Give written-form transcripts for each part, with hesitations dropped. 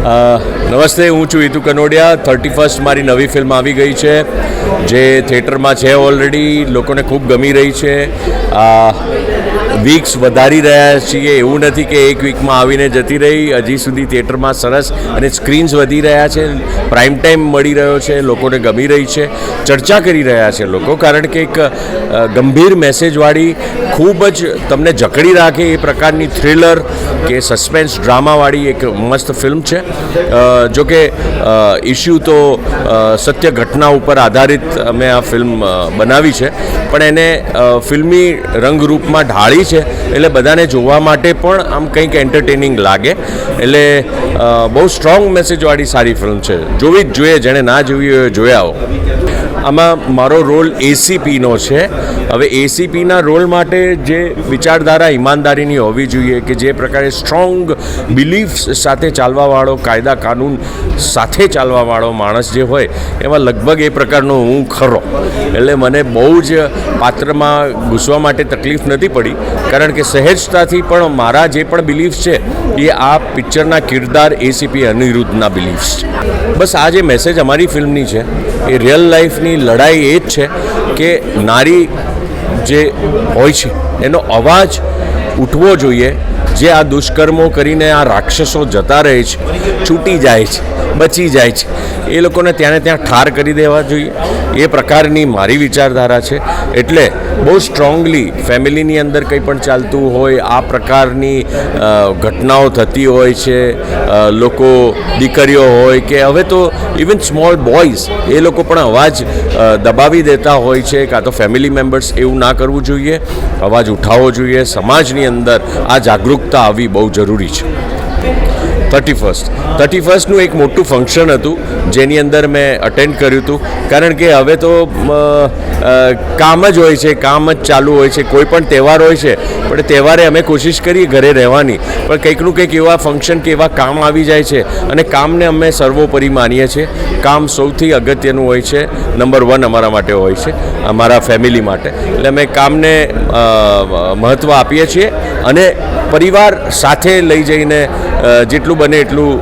નમસ્તે, હું છું હિતુ કનોડિયા. 31st મારી નવી ફિલ્મ આવી ગઈ છે જે થિયેટરમાં છે ઓલરેડી. લોકોને ખૂબ ગમી રહી છે. વીક્સ વધારી રહ્યા છીએ, એવું નથી કે એક વીકમાં આવીને જતી રહી. હજી સુધી થિયેટરમાં સરસ અને સ્ક્રીન્સ વધી રહ્યા છે, પ્રાઇમ ટાઈમ મળી રહ્યો છે, લોકોને ગમી રહી છે, ચર્ચા કરી રહ્યા છે લોકો, કારણ કે એક ગંભીર મેસેજવાળી, ખૂબ જ તમને જકડી રાખે એ પ્રકારની થ્રિલર કે સસ્પેન્સ ડ્રામાવાળી એક મસ્ત ફિલ્મ છે. જો કે ઇશ્યુ તો સત્ય ઘટના ઉપર આધારિત અમે આ ફિલ્મ બનાવી છે, પણ એને ફિલ્મી રંગરૂપમાં ઢાળી છે, એટલે બધાને જોવા માટે પણ આમ કંઈક એન્ટરટેનિંગ લાગે. એટલે બહુ સ્ટ્રોંગ મેસેજવાળી સારી ફિલ્મ છે, જોવી જ જોઈએ. જેણે ના જોવી હોય જોયા આવો. આમાં મારો રોલ એસીપીનો છે. હવે એસીપીના રોલ માટે જે વિચારધારા ઈમાનદારીની હોવી જોઈએ, કે જે પ્રકારે સ્ટ્રોંગ બિલીફ્સ સાથે ચાલવાવાળો, કાયદા કાનૂન સાથે ચાલવાવાળો માણસ જે હોય, એમાં લગભગ એ પ્રકારનો હું ખરો. એટલે મને બહુ જ પાત્રમાં ઘૂસવા માટે તકલીફ નથી પડી, કારણ કે સહેજતાથી પણ મારા જે પણ બિલીફ્સ છે એ આ પિક્ચરના કિરદાર એસીપી અનિરુદ્ધના બિલીફ્સ છે. બસ આ જે મેસેજ અમારી ફિલ્મની છે એ રિયલ લાઈફની લડાઈ એ જ છે કે નારી જે હોય છે એનો અવાજ ઉઠવો જોઈએ. જે આ દુષ્કર્મો કરીને આ રાક્ષસો જતા રહે છે, છૂટી જાય છે, બચી જાય છે, એ લોકોને ત્યાં ઠાર કરી દેવા જોઈએ. એ પ્રકારની મારી વિચારધારા છે. એટલે બહુ સ્ટ્રોંગલી ફેમિલીની અંદર કંઈ પણ ચાલતું હોય, આ પ્રકારની ઘટનાઓ થતી હોય છે, લોકો, દીકરીઓ હોય કે હવે તો ઇવન સ્મોલ બોયઝ, એ લોકો પણ અવાજ દબાવી દેતા હોય છે. કાં તો ફેમિલી મેમ્બર્સ એવું ના કરવું જોઈએ, અવાજ ઉઠાવવો જોઈએ. સમાજની અંદર આ જાગૃતતા આવવી બહુ જરૂરી છે. 31નું એક મોટું ફંક્શન હતું જેની અંદર મેં અટેન્ડ કર્યું હતું, કારણ કે હવે તો કામ જ હોય છે, કામ જ ચાલુ હોય છે. કોઈ પણ તહેવાર હોય છે, પણ તહેવારે અમે કોશિશ કરીએ ઘરે રહેવાની, પણ કંઈકનું કંઈક એવા ફંક્શન કે એવા કામ આવી જાય છે, અને કામને અમે સર્વોપરી માનીએ છીએ. કામ સૌથી અગત્યનું હોય છે, નંબર 1 અમારા માટે હોય છે, અમારા ફેમિલી માટે. એટલે અમે કામને મહત્ત્વ આપીએ છીએ અને પરિવાર સાથે લઈ જઈને જેટલું બને એટલું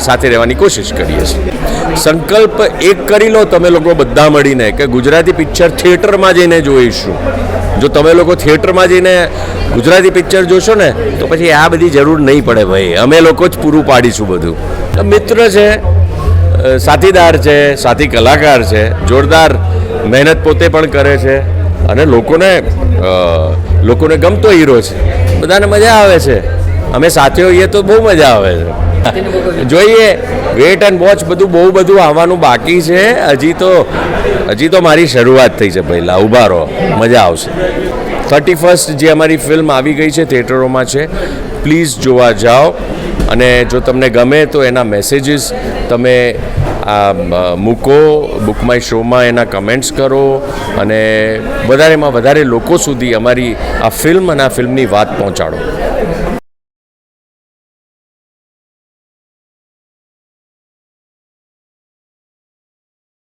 સાથે રહેવાની કોશિશ કરીએ છીએ. સંકલ્પ એક કરી લો તમે લોકો બધા મળીને કે ગુજરાતી પિક્ચર થિયેટરમાં જઈને જોઈશું. જો તમે લોકો થિયેટરમાં જઈને ગુજરાતી પિક્ચર જોશો ને તો પછી આ બધી જરૂર નહીં પડે ભાઈ, અમે લોકો જ પૂરું પાડીશું બધું. મિત્ર છે, સાથીદાર છે, સાથી કલાકાર છે, જોરદાર મહેનત પોતે પણ કરે છે અને લોકોને ગમતો હીરો છે, બધાને મજા આવે છે. અમે સાથે હોઈએ તો બહુ મજા આવે છે. જોઈએ, વેટ એન્ડ વોચ, બધું આવવાનું બાકી છે. હજી તો મારી શરૂઆત થઈ છે. પહેલાં ઊભા રહો, મજા આવશે. 31st જે અમારી ફિલ્મ આવી ગઈ છે, થિયેટરોમાં છે, પ્લીઝ જોવા જાઓ. અને જો તમને ગમે તો એના મેસેજીસ તમે મૂકો બુક માય શોમાં, એના કમેન્ટ્સ કરો અને વધારેમાં વધારે લોકો સુધી અમારી આ ફિલ્મ અને આ ફિલ્મની વાત પહોંચાડો.